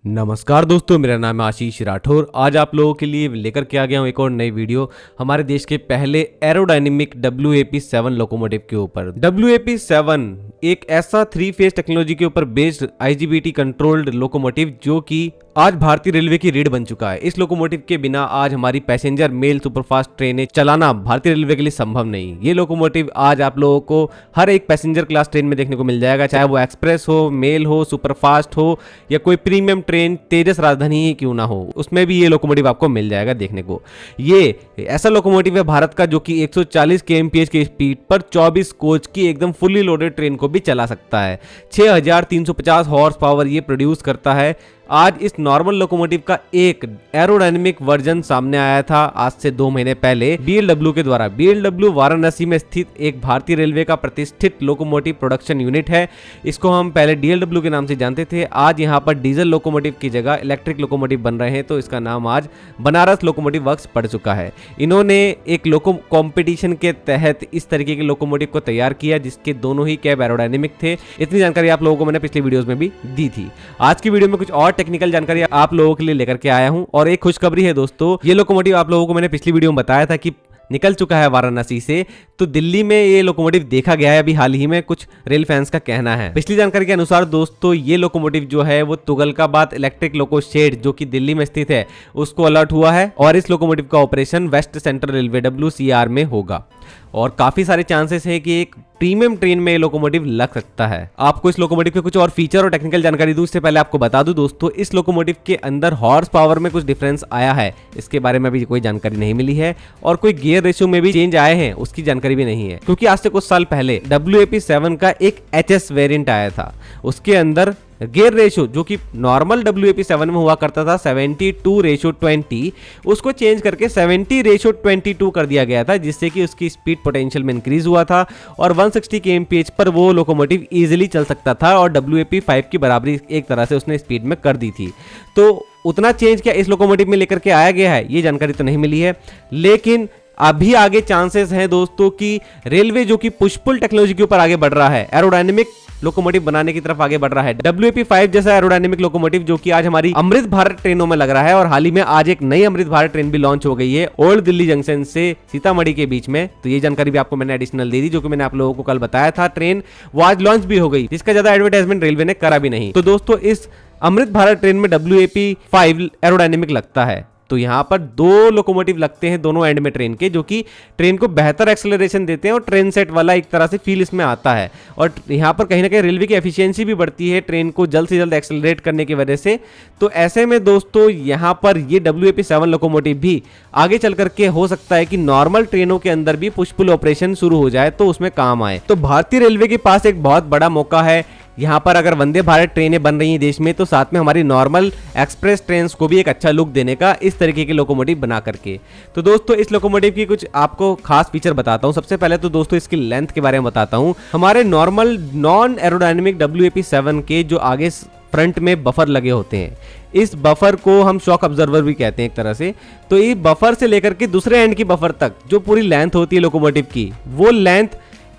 नमस्कार दोस्तों, मेरा नाम है आशीष राठौर। आज आप लोगों के लिए लेकर के आ गया हूँ एक और नई वीडियो हमारे देश के पहले एरोडायनेमिक WAP-7 लोकोमोटिव के ऊपर। WAP-7 एक ऐसा 3 फेज टेक्नोलॉजी के ऊपर बेस्ड IGBT कंट्रोल्ड लोकोमोटिव जो कि आज भारतीय रेलवे की रीढ़ बन चुका है। इस लोकोमोटिव के बिना आज हमारी पैसेंजर मेल सुपरफास्ट ट्रेनें चलाना भारतीय रेलवे के लिए संभव नहीं। ये लोकोमोटिव आज आप लोगों को हर एक पैसेंजर क्लास ट्रेन में देखने को मिल जाएगा, चाहे वो एक्सप्रेस हो, मेल हो, सुपरफास्ट हो या कोई प्रीमियम ट्रेन तेजस राजधानी ही क्यों ना हो, उसमें भी ये लोकोमोटिव आपको मिल जाएगा देखने को। ये ऐसा लोकोमोटिव है भारत का जो कि 140 kmph की स्पीड पर 24 कोच की एकदम फुल्ली लोडेड ट्रेन को भी चला सकता है। 6350 हॉर्स पावर ये प्रोड्यूस करता है। आज इस नॉर्मल लोकोमोटिव का एक एरोडायनेमिक वर्जन सामने आया था आज से 2 महीने पहले BLW के द्वारा। BLW वाराणसी में स्थित एक भारतीय रेलवे का प्रतिष्ठित लोकोमोटिव प्रोडक्शन यूनिट है। इसको हम पहले DLW के नाम से जानते थे। आज यहाँ पर डीजल लोकोमोटिव की जगह इलेक्ट्रिक लोकोमोटिव बन रहे हैं, तो इसका नाम आज बनारस लोकोमोटिव वर्क्स पड़ चुका है। इन्होंने एक लोको कॉम्पिटिशन के तहत इस तरीके के लोकोमोटिव को तैयार किया जिसके दोनों ही कैब एरोडायनेमिक थे। इतनी जानकारी आप लोगों को मैंने पिछली वीडियोस में भी दी थी। आज की वीडियो में कुछ और टेक्निकल जानकारी आप लोगों के लिए लेकर के आया हूं और एक खुशखबरी है दोस्तों। ये लोकोमोटिव आप लोगों को मैंने पिछली वीडियो में बताया था कि निकल चुका है वाराणसी से, तो दिल्ली में ये लोकोमोटिव देखा गया है अभी हाल ही में, कुछ रेल फैंस का कहना है। पिछली जानकारी के अनुसार दोस्तों ये लोकोमोटिव जो है वो तुगलकाबाद इलेक्ट्रिक लोको शेड जो कि दिल्ली में स्थित है उसको अलर्ट हुआ है और इस लोकोमोटिव का operation west central railway WCR में होगा और काफी सारे चांसेस है कि एक प्रीमियम ट्रेन में ये लोकोमोटिव लग सकता है। आपको इस लोकोमोटिव के कुछ और फीचर और टेक्निकल जानकारी दूं इससे पहले आपको बता दूं दोस्तों, इस लोकोमोटिव के अंदर हॉर्स पावर में कुछ डिफरेंस आया है, इसके बारे में अभी कोई जानकारी नहीं मिली है और कोई गियर रेशियो में भी चेंज आए हैं उसकी जानकारी भी नहीं है, क्योंकि आज से कुछ साल पहले WAP-7 का एक HS वेरिएंट आया था। उसके अंदर गियर रेशियो जो कि नॉर्मल WAP-7 में हुआ करता था 72:20, उसको चेंज करके 70:22 कर दिया गया था, जिससे कि उसकी स्पीड पोटेंशियल में इंक्रीज हुआ था और 160 kmph पर वो लोकोमोटिव इजीली चल सकता था और WAP-5 की बराबरी एक तरह से उसने स्पीड में कर दी थी। तो उतना चेंज क्या इस लोकोमोटिव में लेकर के आया गया है ये जानकारी तो नहीं मिली है, लेकिन अभी आगे चांसेस हैं दोस्तों कि रेलवे जो कि पुश पुल टेक्नोलॉजी के ऊपर आगे बढ़ रहा है, एरोडायनेमिक लोकोमोटिव बनाने की तरफ आगे बढ़ रहा है। WAP-5 जैसा एरोडायनेमिक लोकोमोटिव जो कि आज हमारी अमृत भारत ट्रेनों में लग रहा है और हाल ही में आज एक नई अमृत भारत ट्रेन भी लॉन्च हो गई है ओल्ड दिल्ली जंक्शन से सीतामढ़ी के बीच में। तो ये जानकारी भी आपको मैंने एडिशनल दे दी जो कि मैंने आप लोगों को कल बताया था। ट्रेन वो आज लॉन्च भी हो गई जिसका ज्यादा एडवर्टाइजमेंट रेलवे ने करा भी नहीं। तो दोस्तों इस अमृत भारत ट्रेन में WAP-5 एरोडायनेमिक लगता है, तो यहाँ पर 2 लोकोमोटिव लगते हैं दोनों एंड में ट्रेन के, जो कि ट्रेन को बेहतर एक्सेलरेशन देते हैं और ट्रेन सेट वाला एक तरह से फील इसमें आता है और यहाँ पर कहीं ना कहीं रेलवे की एफिशिएंसी भी बढ़ती है ट्रेन को जल्द से जल्द एक्सेलरेट करने की वजह से। तो ऐसे में दोस्तों यहाँ पर ये WAP-7 लोकोमोटिव भी आगे चल करके हो सकता है कि नॉर्मल ट्रेनों के अंदर भी पुश पुल ऑपरेशन शुरू हो जाए तो उसमें काम आए। तो भारतीय रेलवे के पास एक बहुत बड़ा मौका है यहाँ पर। अगर वंदे भारत ट्रेनें बन रही हैं देश में तो साथ में हमारी नॉर्मल एक्सप्रेस ट्रेन्स को भी एक अच्छा लुक देने का इस तरीके के लोकोमोटिव बना करके। तो दोस्तों इस लोकोमोटिव की कुछ आपको खास फीचर बताता हूँ। सबसे पहले तो दोस्तों इसकी लेंथ के बारे में बताता हूँ। हमारे नॉर्मल नॉन एरोडायनेमिक WAP-7 के जो आगे फ्रंट में बफर लगे होते हैं, इस बफर को हम शॉक ऑब्जर्वर भी कहते हैं एक तरह से। तो ये बफर से लेकर के दूसरे एंड की बफर तक जो पूरी लेंथ होती है लोकोमोटिव की, वो लेंथ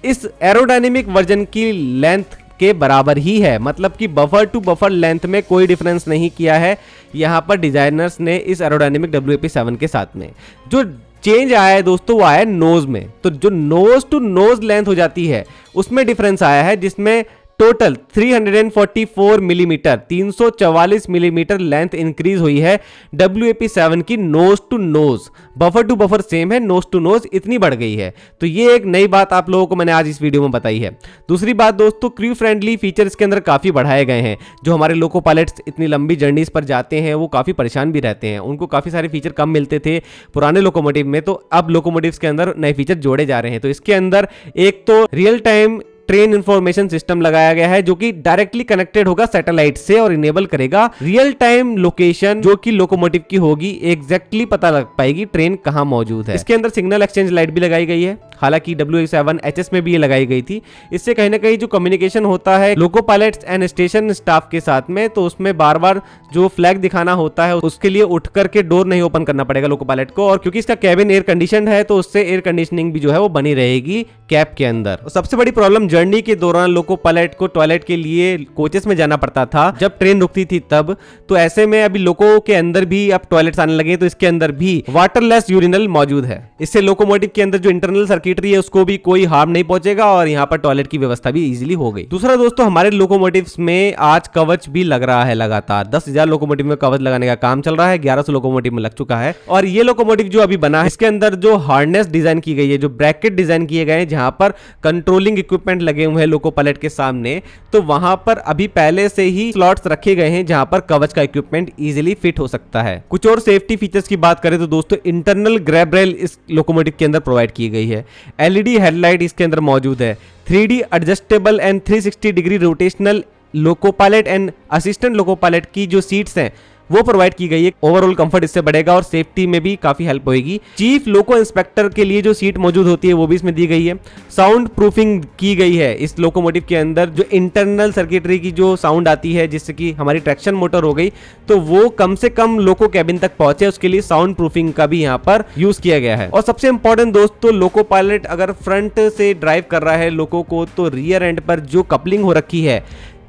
इस एरोडायनेमिक वर्जन की लेंथ के बराबर ही है। मतलब कि बफर टू बफर लेंथ में कोई डिफरेंस नहीं किया है यहाँ पर डिजाइनर्स ने इस एरोडायनेमिक WAP-7 के साथ में। जो चेंज आया है दोस्तों वो आया है नोज में। तो जो नोज टू नोज लेंथ हो जाती है उसमें डिफरेंस आया है, जिसमें total 344 millimetre 344 millimetre length increase हुई है WAP-7 की nose to nose. Buffer to buffer same है, नोज टू नोज इतनी बढ़ गई है। तो ये एक नई बात आप लोगों को मैंने आज इस वीडियो में बताई है। दूसरी बात दोस्तों, क्रू फ्रेंडली फीचर इसके अंदर काफी बढ़ाए गए हैं। जो हमारे लोको पायलट्स इतनी लंबी जर्नीज पर जाते हैं वो काफी परेशान भी रहते हैं, उनको काफी सारे फीचर कम मिलते थे पुराने लोकोमोटिव में, तो अब लोकोमोटिव्स के अंदर नए फीचर जोड़े जा रहे हैं। तो इसके अंदर एक तो real time train information system लगाया गया है जो कि डायरेक्टली कनेक्टेड होगा सैटेलाइट से और इनेबल करेगा रियल टाइम लोकेशन जो कि लोकोमोटिव की होगी, एग्जैक्टली पता लग पाएगी ट्रेन कहां मौजूद है। इसके अंदर सिग्नल एक्सचेंज लाइट भी लगाई गई है, हालांकि WAP-7 HS में भी ये लगाई गई थी। इससे कहीं ना कहीं जो कम्युनिकेशन होता है लोको पायलट्स एंड स्टेशन स्टाफ के साथ में, तो उसमें बार बार जो फ्लैग दिखाना होता है उसके लिए उठ करके डोर नहीं ओपन करना पड़ेगा लोको पायलट को, और क्योंकि इसका कैबिन एयर कंडीशन है तो उससे एयर कंडीशनिंग भी जो है वो बनी रहेगी कैब के अंदर। सबसे बड़ी प्रॉब्लम जर्नी के दौरान लोको पायलट को टॉयलेट के लिए कोचेस में जाना पड़ता था जब ट्रेन रुकती थी तब, तो ऐसे में अभी लोको के अंदर भी अब टॉयलेट्स आने लगे, तो इसके अंदर भी वाटरलेस यूरिनल मौजूद है। इससे लोकोमोटिव के अंदर जो इंटरनल सर्किटरी है उसको भी कोई हार्म नहीं पहुंचेगा और यहाँ पर टॉयलेट की व्यवस्था भी इजीली हो गई। दूसरा दोस्तों, हमारे लोकोमोटिव्स में आज कवच भी लग रहा है लगातार। 10,000 लोकोमोटिव में कवच लगाने का काम चल रहा है, 1100 लोकोमोटिव में लग चुका है। और ये लोकोमोटिव जो अभी बना है इसके अंदर जो हार्नेस डिजाइन की गई है, जो ब्रैकेट डिजाइन किए गए हैं जहां पर कंट्रोलिंग इक्विपमेंट लगे हुए हैं लोको पायलट के सामने, तो वहां पर अभी पहले से ही स्लॉट्स रखे गए हैं जहां पर कवच का इक्विपमेंट इजीली फिट हो सकता है। कुछ और सेफ्टी फीचर्स की बात करें तो दोस्तों, इंटरनल ग्रैब रेल इस लोकोमोटिव के अंदर प्रोवाइड की गई है। एलईडी हेडलाइट इसके अंदर मौजूद है। 3D adjustable and 360 degree rotational loco pilot and assistant loco pilot की जो सीट्स हैं वो प्रोवाइड की गई है। ओवरऑल कंफर्ट इससे बढ़ेगा और सेफ्टी में भी काफी हेल्प होगी। चीफ लोको इंस्पेक्टर के लिए जो सीट मौजूद होती है वो भी इसमें दी गई है। साउंड प्रूफिंग की गई है इस लोकोमोटिव के अंदर। जो इंटरनल सर्किटरी की जो साउंड आती है जिससे कि हमारी ट्रैक्शन मोटर हो गई, तो वो कम से कम लोको कैबिन तक पहुंचे, उसके लिए साउंड प्रूफिंग का भी यहाँ पर यूज किया गया है। और सबसे इंपॉर्टेंट दोस्तों, लोको पायलट अगर फ्रंट से ड्राइव कर रहा है लोको को, तो रियर एंड पर जो कपलिंग हो रखी है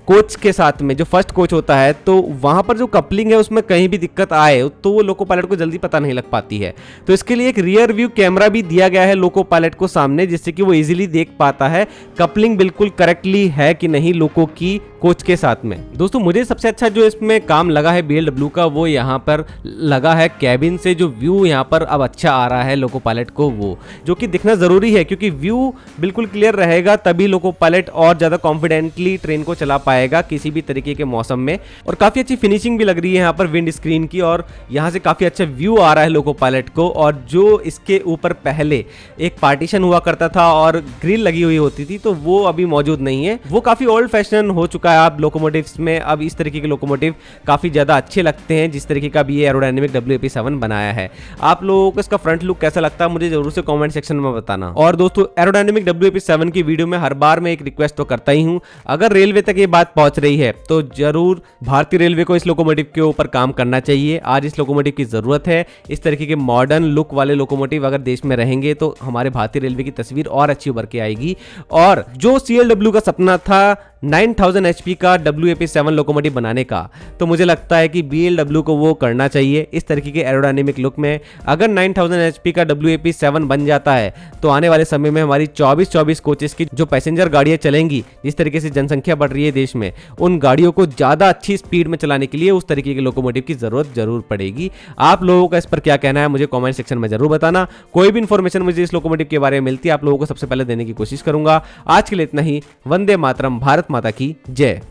कोच के साथ में, जो फर्स्ट कोच होता है, तो वहां पर जो कपलिंग है उसमें कहीं भी दिक्कत आए तो वो लोको पायलट को जल्दी पता नहीं लग पाती है। तो इसके लिए एक रियर व्यू कैमरा भी दिया गया है लोको पायलट को सामने, जिससे कि वो इजीली देख पाता है कपलिंग बिल्कुल करेक्टली है कि नहीं लोको की कोच के साथ में। दोस्तों, मुझे सबसे अच्छा जो इसमें काम लगा है BLW का, वो यहाँ पर लगा है कैबिन से जो व्यू यहाँ पर अब अच्छा आ रहा है लोको पायलट को, वो जो कि दिखना जरूरी है, क्योंकि व्यू बिल्कुल क्लियर रहेगा तभी लोको पायलट और ज्यादा कॉन्फिडेंटली ट्रेन को चला पाएगा किसी भी तरीके के मौसम में। और काफी अच्छी फिनिशिंग भी लग रही है यहाँ पर विंड स्क्रीन की, और यहाँ से काफी अच्छा व्यू आ रहा है लोको पायलट को। और जो इसके ऊपर पहले एक पार्टीशन हुआ करता था और ग्रिल लगी हुई होती थी, तो वो अभी मौजूद नहीं है, वो काफी ओल्ड फैशन हो चुका है आप लोकोमोटिव्स में। अब इस तरीके के लोकोमोटिव काफी ज्यादा अच्छे लगते हैं, जिस तरीके का भी ये एरोडायनेमिक WAP7 बनाया है। आप लोगों को इसका फ्रंट लुक कैसा लगता है मुझे जरूर से कमेंट सेक्शन में बताना। और दोस्तों, एरोडायनेमिक WAP7 की वीडियो में हर बार मैं एक रिक्वेस्ट तो करता ही हूं, अगर रेलवे तक ये बात पहुंच रही है तो जरूर भारतीय रेलवे को इस लोकोमोटिव के ऊपर काम करना चाहिए। आज इस लोकोमोटिव की जरूरत है। इस तरीके के मॉडर्न लुक वाले लोकोमोटिव अगर देश में रहेंगे तो हमारे भारतीय रेलवे की तस्वीर और अच्छी उभर के आएगी। और जो CLW का सपना था 9000 HP का WAP7 लोकोमोटिव बनाने का, तो मुझे लगता है कि BLW को वो करना चाहिए इस तरीके के एरोडायनेमिक लुक में। अगर 9000 HP का WAP7 बन जाता है तो आने वाले समय में हमारी 24 कोचेस की जो पैसेंजर गाड़ियां चलेंगी, जिस तरीके से जनसंख्या बढ़ रही है देश में, उन गाड़ियों को ज्यादा अच्छी स्पीड में चलाने के लिए उस तरीके के लोकोमोटिव की जरूरत जरूर पड़ेगी। आप लोगों का इस पर क्या कहना है मुझे कमेंट सेक्शन में जरूर बताना। कोई भी इंफॉर्मेशन मुझे इस लोकोमोटिव के बारे में मिलती है आप लोगों को सबसे पहले देने की कोशिश करूंगा। आज के लिए इतना ही। वंदे मातरम। भारत माता की जय।